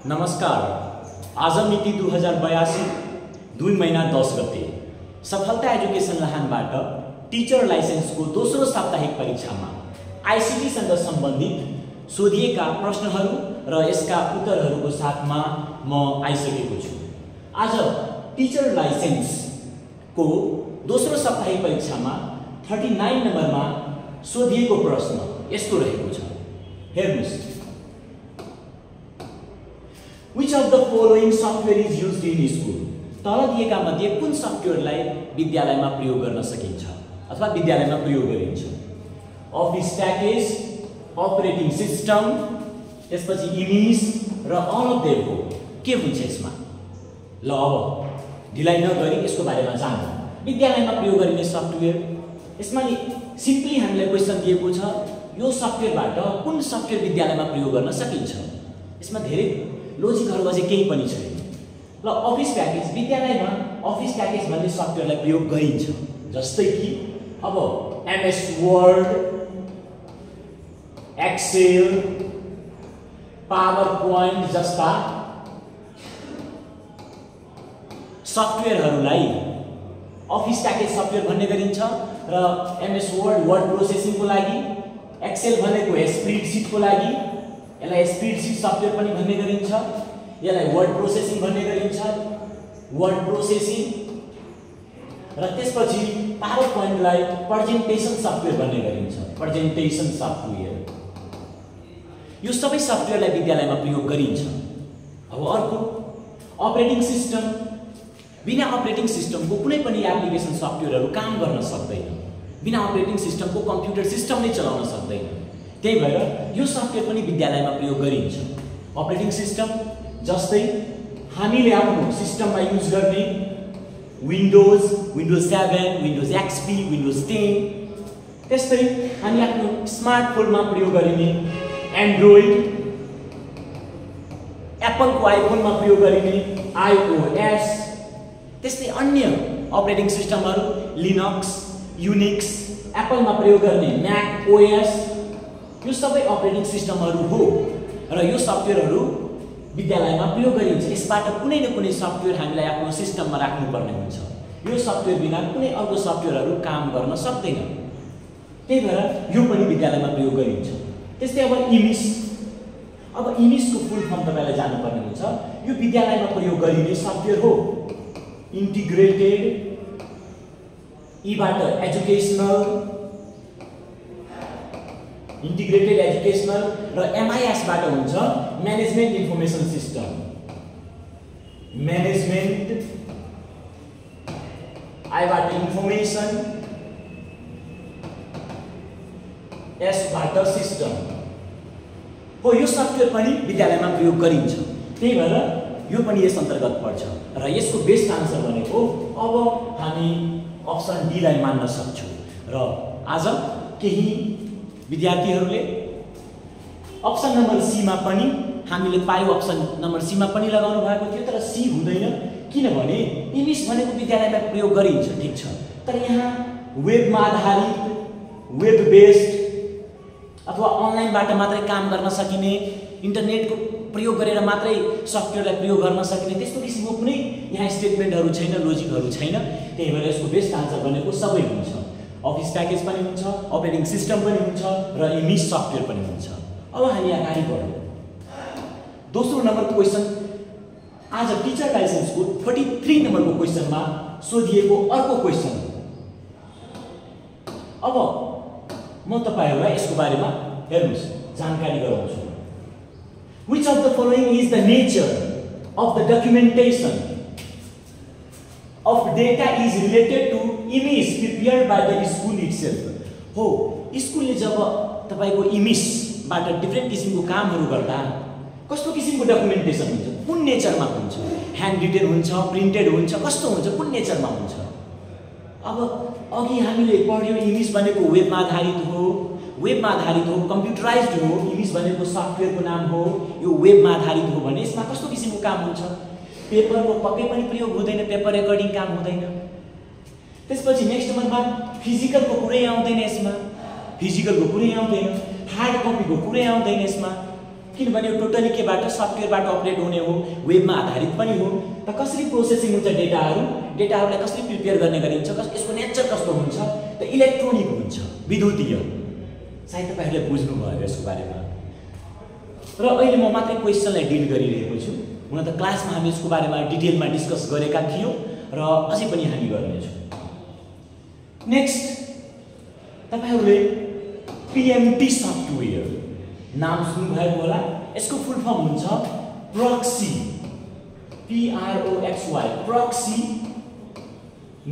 नमस्कार। आज मिति 2082 2 महिना 10 गते सफलता एजुकेसन लाहानबाट टिचर लाइसेन्सको दोस्रो साप्ताहिक परीक्षामा आईसीटी सँग सम्बन्धित सोधिएका प्रश्नहरू र यसका उत्तरहरूको साथमा म आइसकेको छु। आज टिचर लाइसेन्सको दोस्रो साप्ताहिक परीक्षामा 39 नम्बरमा सोधिएको प्रश्न यस्तो रहेको छ। हेर्नुस्, Which of the following software is used in school? तल दिएका मध्ये कुन सफ्टवेयरलाई विद्यालयमा प्रयोग गर्न सकिन्छ अथवा विद्यालयमा प्रयोग गरिन्छ? अफिस प्याकेज, अपरेटिङ सिस्टम, त्यसपछि इमेज र अल अफ देम हो। के हुन्छ यसमा? ल अब ढिलाइ नगरी यसको बारेमा जानौँ। विद्यालयमा प्रयोग गरिने सफ्टवेयर, यसमा नि सिम्पली हामीलाई क्वेशन दिएको छ, यो सफ्टवेयरबाट कुन सफ्टवेयर विद्यालयमा प्रयोग गर्न सकिन्छ? यसमा धेरै लोजिकहरु अझै केही पनि छैन। ल अफिस प्याकेज, विद्यालयमा अफिस प्याकेज भन्ने सफ्टवेयरलाई प्रयोग गरिन्छ। जस्तै कि अब MS Word, Excel, PowerPoint जस्ता सफ्टवेयरहरूलाई अफिस प्याकेज सफ्टवेयर भन्ने गरिन्छ र एमएस वर्ड प्रोसेसिङको लागि, एक्सेल भनेको स्प्रेडशीटको लागि यसलाई स्प्रेडशीट सफ्टवेयर पनि भन्ने गरिन्छ, यसलाई वर्ड प्रोसेसिङ भन्ने गरिन्छ, वर्ड प्रोसेसिङ, र त्यसपछि पावर पोइन्टलाई प्रेजेन्टेसन सफ्टवेयर भन्ने गरिन्छ, प्रेजेन्टेसन सफ्टवेयर। यो सबै सफ्टवेयरलाई विद्यालयमा प्रयोग गरिन्छ। अब अर्को अपरेटिङ सिस्टम, बिना अपरेटिङ सिस्टमको कुनै पनि एप्लिकेसन सफ्टवेयरहरू काम गर्न सक्दैन। बिना अपरेटिङ सिस्टमको कम्प्युटर सिस्टम नै चलाउन सक्दैन। त्यही भएर यो सफ्टवेयर पनि विद्यालयमा प्रयोग गरिन्छ। अपरेटिङ सिस्टम जस्तै हामीले आफ्नो सिस्टममा युज गर्ने विन्डोज 7, विन्डोज एक्सपी, विन्डोज 10, त्यस्तै हामी आफ्नो स्मार्टफोनमा प्रयोग गरिने एन्ड्रोइड, एप्पलको आइफोनमा प्रयोग गरिने आइओएस, त्यस्तै अन्य अपरेटिङ सिस्टमहरू लिनक्स, युनिक्स, एप्पलमा प्रयोग गर्ने म्याक ओएस, यो सबै अपरेटिङ सिस्टमहरू हो र यो सफ्टवेयरहरू विद्यालयमा प्रयोग गरिन्छ। यसबाट कुनै न कुनै सफ्टवेयर हामीलाई आफ्नो सिस्टममा राख्नुपर्ने हुन्छ। यो सफ्टवेयर बिना कुनै अर्को सफ्टवेयरहरू काम गर्न सक्दैन। त्यही भएर यो पनि विद्यालयमा प्रयोग गरिन्छ। त्यस्तै अब इमेज, अब इमेजको फुल फर्म तपाईलाई जान्नुपर्ने हुन्छ। यो विद्यालयमा प्रयोग गरिने सफ्टवेयर हो। इन्टिग्रेटेड, ईबाट इन्टिग्रेटेड एजुकेशनल र एमआईएस बाट हुन्छ म्यानेजमेन्ट इन्फर्मेसन सिस्टम, म्यानेजमेन्ट, आईबाट इन्फर्मेसन, एसबाट सिस्टम हो। यो सफ्टवेयर पनि विद्यालयमा प्रयोग गरिन्छ। त्यही भएर यो पनि यस अन्तर्गत पर्छ र यसको बेस्ट आन्सर भनेको अब हामी अप्सन डी लाई मान्न सक्छौं। र आज केही विद्यार्थीहरूले अप्सन नम्बर सी मा पनि हामीले पायो, अप्सन नम्बर सी मा पनि लगाउनु भएको थियो, तर सी हुँदैन किनभने इमेज भनेको विद्यालयमा प्रयोग गरिन्छ, ठीक छ, तर यहाँ वेबमा आधारित, वेब बेस्ड अथवा अनलाइनबाट मात्रै काम गर्न सकिने, इन्टरनेटको प्रयोग गरेर मात्रै सफ्टवेयरलाई प्रयोग गर्न सकिने त्यस्तो किसिमको कुनै यहाँ स्टेटमेन्टहरू छैन, लोजिकहरू छैन। त्यही भएर यसको बेस्ट आन्सर भनेको सबै हुन्छ। अफिस प्याकेज पनि हुन्छ, अपरेटिङ सिस्टम पनि हुन्छ र इमेज सफ्टवेयर पनि हुन्छ। अब हामी अगाडि बढौँ। दोस्रो नम्बरको क्वेशन, आज टिचर लाइसेन्सको 43 नम्बरको क्वेशनमा सोधिएको अर्को क्वेशन। अब म तपाईहरुलाई यसको बारेमा हेर्नुस्, जानकारी गराउँछु। Which of the following is the nature of the documentation of data is related to image prepared by the school itself? हो, स्कुलले जब तपाईको इमेजबाट डिफरेन्ट किसिमको कामहरू गर्दा कस्तो किसिमको डकुमेन्टेसन हुन्छ, कुन नेचरमा हुन्छ, ह्यान्ड रिटेन हुन्छ, प्रिन्टेड हुन्छ, कस्तो हुन्छ, कुन नेचरमा हुन्छ? अब अघि हामीले पढ्यो इमेज भनेको वेबमा आधारित हो, कम्प्युटराइज्ड हो, इमेज भनेको सफ्टवेयरको नाम हो, यो वेबमा आधारित हो भने यसमा कस्तो किसिमको काम हुन्छ? पेपरको पक्कै पनि प्रयोग हुँदैन, पेपर रेकर्डिङ काम हुँदैन। त्यसपछि नेक्स्ट नम्बरमा फिजिकलको कुरै आउँदैन, यसमा फिजिकलको कुरै आउँदैन, हार्ड कपीको कुरै आउँदैन, यसमा किनभने यो टोटली केबाट सफ्टवेयरबाट अपडेट हुने हो, वेबमा आधारित पनि हो। त कसरी प्रोसेसिङ हुन्छ डेटाहरूलाई कसरी प्रिपेयर गर्ने गरिन्छ, यसको नेचर कस्तो हुन्छ, त इलेक्ट्रोनिक हुन्छ, विद्युतीय। सायद तपाईहरुले बुझ्नुभयो यसको बारेमा। र अहिले म मात्रै क्वेशनलाई डिल गरिरहेको छु। हुन त क्लासमा हामी यसको बारेमा डिटेलमा डिस्कस गरेका थियौं र अझै पनि हामी गर्नेछौँ। नेक्स्ट तपाईहरुले PMT सफ्टवेयर नाम सुन्नुभएको होला। यसको फुल फर्म हुन्छ proxy, PROXY। Proxy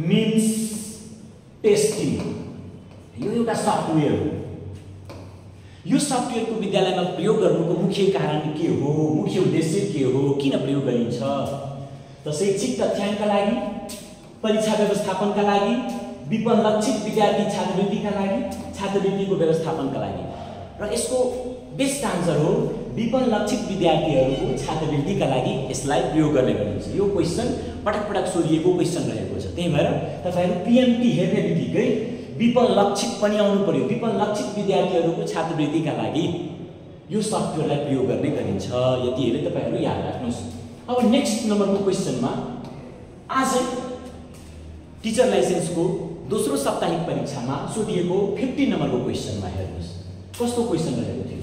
means testing. यो एउटा सफ्टवेयर हो। यो सफ्टवेयरको विद्यालयमा प्रयोग गर्नुको मुख्य कारण के हो, मुख्य उद्देश्य के हो, किन प्रयोग गरिन्छ? त शैक्षिक तथ्याङ्कका लागि, परीक्षा व्यवस्थापनका लागि, विपन्न लक्षित विद्यार्थी छात्रवृत्तिका लागि, छात्रवृत्तिको व्यवस्थापनका लागि। र यसको बेस्ट आन्सर हो विपन्न लक्षित विद्यार्थीहरूको छात्रवृत्तिका लागि यसलाई प्रयोग गर्ने गरिन्छ। यो क्वेशन पटक पटक सोधिएको क्वेशन रहेको छ। त्यही भएर तपाईहरु PMT हेर्ने बित्तिकै विपन्न लक्षित पनि आउनु पर्यो। विपन्न लक्षित विद्यार्थीहरूको छात्रवृत्तिका लागि यो सफ्टवेयरलाई प्रयोग गर्ने गरिन्छ। यति हेरे तपाईहरु याद राख्नुस्। अब नेक्स्ट नम्बरको क्वेशनमा आज टिचर लाइसेन्सको दोस्रो साप्ताहिक परीक्षामा सोधिएको 15 नम्बरको क्वेशनमा हेर्नुस्। कस्तो क्वेशन रहेको थियो?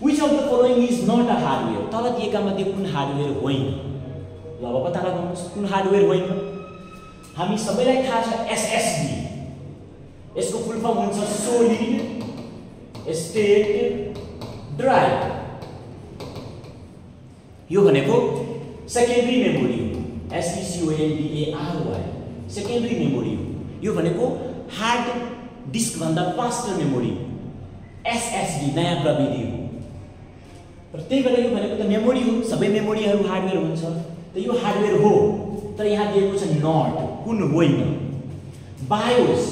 Which of the following is not a hardware? तल दिएका मध्ये कुन हार्डवेयर होइन? ल अब पत्ता लगाउनुस् कुन हार्डवेयर होइन। हामी सबैलाई थाहा छ SSD। यसको फुल फर्म हुन्छ सोलिड स्टेट ड्राइभ। यो भनेको सेकेन्डरी मेमोरी हो। SECONDARY सेकेन्डरी मेमोरी हो। यो भनेको हार्ड डिस्क भन्दा फास्टर मेमोरी SSD नयाँ प्रविधि हो। र त्यही भएर यो भनेको त मेमोरी हो। सबै मेमोरीहरू हार्डवेयर हुन्छ। त यो हार्डवेयर हो। तर यहाँ दिएको छ नट, कुन होइन। बायोस।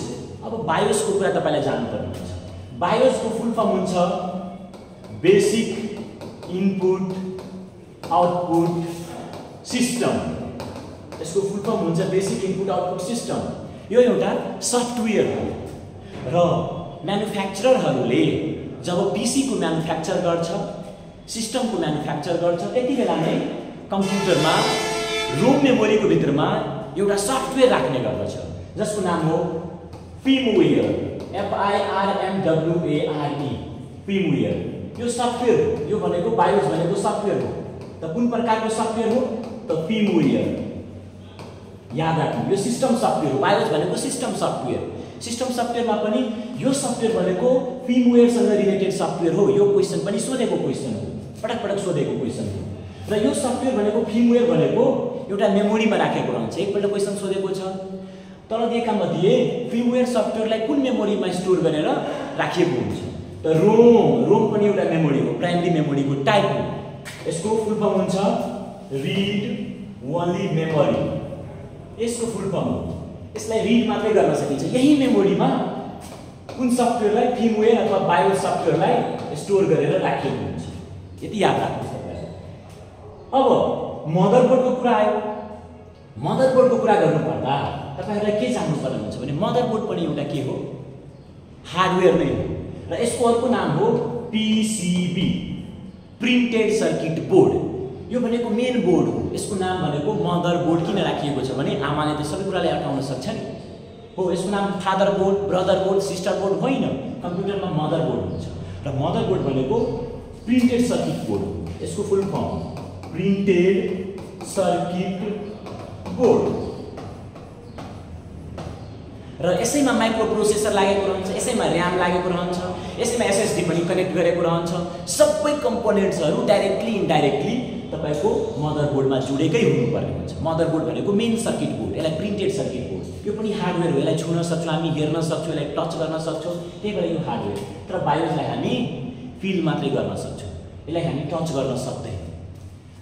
अब बायोसको कुरा तपाईलाई जान्नुपर्ने हुन्छ। बायोसको फुल फर्म हुन्छ बेसिक इनपुट आउटपुट सिस्टम। यसको फुल फर्म हुन्छ बेसिक इनपुट आउटपुट सिस्टम। यो एउटा सफ्टवेयर हो। र म्यानुफ्याक्चररहरूले जब पीसी को म्यानुफ्याक्चर गर्छ, सिस्टम को म्यानुफ्याक्चर गर्छ, त्यति बेला नै कम्प्युटरमा रोम मेमोरीको भित्रमा एउटा सफ्टवेयर राख्ने गर्दछ जसको नाम हो firmware, FIRMWARE, firmware। यो सफ्टवेयर हो। यो भनेको बायोस भनेको सफ्टवेयर हो। त कुन प्रकारको सफ्टवेयर हो? त firmware। याद राख्नु, यो सिस्टम सफ्टवेयर हो। बायोस भनेको सिस्टम सफ्टवेयर। सिस्टम सफ्टवेयरमा पनि यो सफ्टवेयर भनेको firmwareसँग रिलेटेड सफ्टवेयर हो। यो क्वेशन पनि सोधेको क्वेशन हो, पटक पटक सोधेको क्वेशन हो। र यो सफ्टवेयर भनेको firmware भनेको एउटा मेमोरीमा राखेको रहन्छ। एकपल्ट क्वेशन सोधेको छ। तल दिएका मध्ये firmware सफ्टवेयरलाई कुन मेमोरीमा स्टोर गरेर राखिएको हुन्छ? त रोम पनि एउटा मेमोरी हो, प्राइमरी मेमोरीको टाइप हो। यसको फुल फर्म हुन्छ रीड ओन्ली मेमोरी। यसको फुल फर्म हो। यसलाई रिड मात्रै गर्न सकिन्छ। यही मेमोरीमा कुन सफ्टवेयरलाई firmware अथवा बायोस सफ्टवेयरलाई स्टोर गरेर राखिएको हुन्छ। यति याद राख्नुस् तपाईहरु। अब मदरबोर्डको कुरा आयो। मदरबोर्डको कुरा गर्नुपर्दा तपाईहरुलाई के जान्नु पर्ने हुन्छ भने मदरबोर्ड पनि एउटा के हो? हार्डवेयर नै हो। र यसको अर्को नाम हो PCB, प्रिन्टेड सर्किट बोर्ड। यो भनेको मेन बोर्ड हो। यसको नाम भनेको मदरबोर्ड किन राखिएको छ भने आमाले त सबै कुरालाई अटाउन सक्छ नि हो। यसको नाम father board, brother board, sister board होइन। कम्प्युटरमा मदरबोर्ड हुन्छ। र मदरबोर्ड भनेको प्रिन्टेड सर्किट बोर्ड हो। यसको full form printed circuit board. र यसैमा माइक्रो प्रोसेसर लागेको रहन्छ, यसैमा र्याम लागेको रहन्छ, यसैमा SSD पनि कनेक्ट गरेको रहन्छ। सबै कम्पोनेन्ट्सहरू डाइरेक्टली इन्डाइरेक्टली तपाईको मदरबोर्डमा जोडेकै हुनुपर्ने हुन्छ। मदरबोर्ड भनेको मेन सर्किट बोर्ड, यसलाई प्रिन्टेड सर्किट बोर्ड। यो पनि हार्डवेयर हो। यसलाई छुन सक्छौँ हामी, हेर्न सक्छौँ, यसलाई टच गर्न सक्छौँ। त्यही भएर यो हार्डवेयर। तर बायोसलाई हामी फिल मात्रै गर्न सक्छौँ, यसलाई हामी टच गर्न सक्दैनौँ।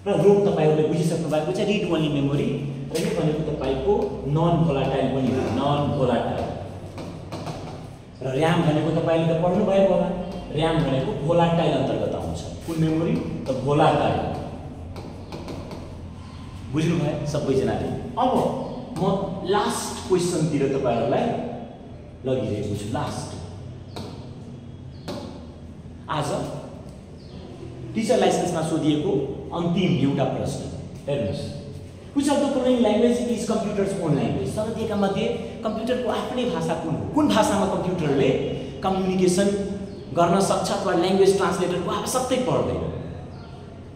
र रोम तपाईहरुले बुझिसक्नु भएको छ, रिड ओन्ली मेमोरी। र यो भनेको तपाईको नन भोलाटाइल पनि हो, नन भोलाटाइल। र र्याम भनेको तपाईले त पढ्नु भएको होला। र्याम भनेको भोलाटाइल अन्तर्गत आउँछ। कुन मेमोरी? त भोलाटाइल। बुझ्नु भयो सबैजनाले? अब म लास्ट क्वेशन तिर तपाईहरुलाई लगिरहेको छु। लास्ट आज टिचर लाइसेन्समा सोधिएको अन्तिम एउटा प्रश्न हेर्नुहोस्, which of the following language is computer's own language? तर दिएका मध्ये कम्प्युटरको आफ्नै भाषा कुन हो? कुन भाषामा कम्प्युटरले कम्युनिकेसन गर्न सक्छ अथवा ल्याङ्ग्वेज ट्रान्सलेटरको आवश्यकतै पर्दैन?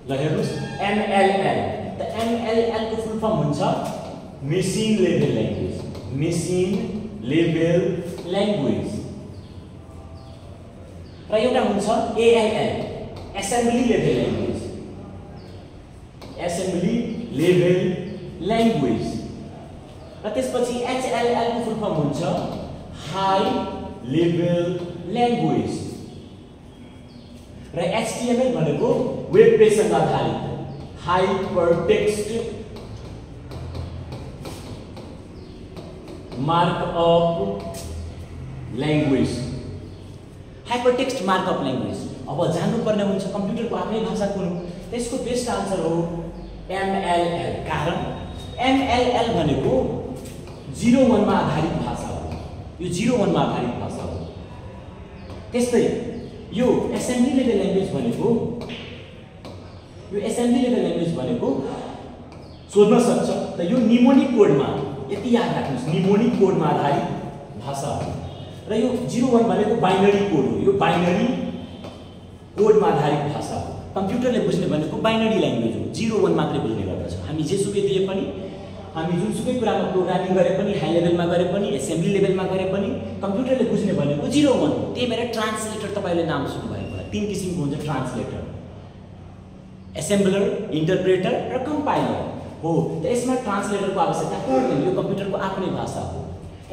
ल हेर्नुहोस्, MLL। त MLL को फुल फर्म हुन्छ machine level language. Machine level language. र एउटा हुन्छ ALL, assembly level language. Assembly level language. र त्यसपछि HLL को फुल फर्म हुन्छ हाई लेभल ल्याङ्ग्वेज। र HTML भनेको वेब पेजसँग आधारित hypertext markup language. Hypertext markup language. अब जान्नुपर्ने हुन्छ कम्प्युटरको आफ्नै भाषा कुन हो? त्यसको बेस्ट आन्सर हो MLL। कारण MLL भनेको 01 मा आधारित भाषा हो। यो 01 मा आधारित भाषा हो। त्यस्तै यो एसेम्बली लेभल ल्याङ्ग्वेज भनेको सोध्न सक्छ त यो निमोनिक कोडमा, यति याद राख्नुहोस्, निमोनिक कोडमा आधारित भाषा हो। र यो 01 भनेको बाइनरी कोड हो। यो बाइनरी कोडमा आधारित भाषा हो। कम्प्युटरले बुझ्ने भनेको बाइनरी ल्याङ्ग्वेज हो, 01 मात्रै बुझ्ने गर्दछ। हामी जेसुकै दिए पनि, हामी जुनसुकै कुरामा प्रोग्रामिङ गरे पनि, हाई लेभलमा गरे पनि, एसेम्बली लेभलमा गरे पनि कम्प्युटरले बुझ्ने भनेको 01 हो। त्यही भएर ट्रान्सलेटर तपाईँले नाम सुन्नुभएको होला। 3 किसिमको हुन्छ ट्रान्सलेटर, एसेम्बलर, इन्टरप्रेटर र कम्पाइलर हो। त यसमा ट्रान्सलेटरको आवश्यकता पर्दैन, यो कम्प्युटरको आफ्नै भाषा हो।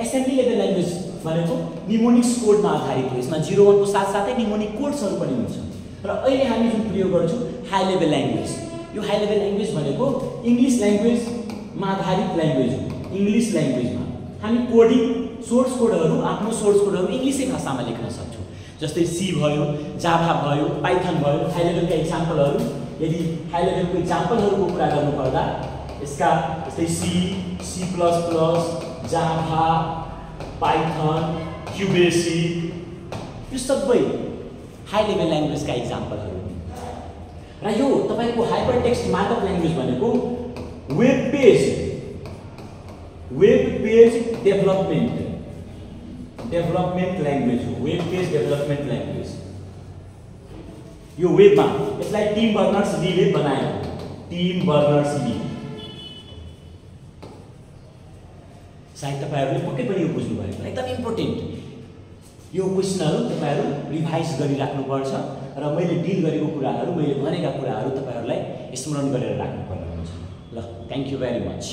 एसेम्बली लेभल ल्याङ्ग्वेज भनेको निमोनिक्स कोडमा आधारित हो। यसमा 01 को साथसाथै निमोनिक कोड्सहरू पनि हुन्छ। र अहिले हामी जुन प्रयोग गर्छौँ हाई लेभल ल्याङ्ग्वेज, यो हाई लेभल ल्याङ्ग्वेज भनेको इङ्ग्लिस ल्याङ्ग्वेजमा आधारित ल्याङ्ग्वेज हो। इङ्ग्लिस ल्याङ्ग्वेजमा हामी कोडिङ, सोर्स कोडहरू, आफ्नो सोर्स कोडहरू इङ्ग्लिसै भाषामा लेख्न सक्छौँ। जस्तै सी भयो, जाभा भयो, पाइथन भयो। हाई लेभलका इक्जाम्पलहरू, यदि हाई लेभलको इक्जाम्पलहरूको कुरा गर्नुपर्दा यसका जस्तै C plus plus, Java, Python, QBasic, यो सबै हाई लेभल ल्याङ्ग्वेजका इक्जाम्पलहरू। र यो तपाईँको हाइपरटेक्स्ट मार्कअप ल्याङ्ग्वेज भनेको वेब पेज डेभलपमेन्ट ल्याङ्ग्वेज हो। Web page development language. यो वेबमा यसलाई टिम बर्नर्स-लीले बनाएको। Tim Berners Lee. सायद तपाईँहरूले पक्कै पनि यो बुझ्नुभएको होला। एकदम इम्पोर्टेन्ट यो क्वेसनहरू तपाईँहरू रिभाइज गरिराख्नुपर्छ र मैले डिल गरेको कुराहरू, मैले भनेका कुराहरू तपाईँहरूलाई स्मरण गरेर राख्नुपर्ने हुन्छ। ल, थ्याङ्क यू भेरी मच।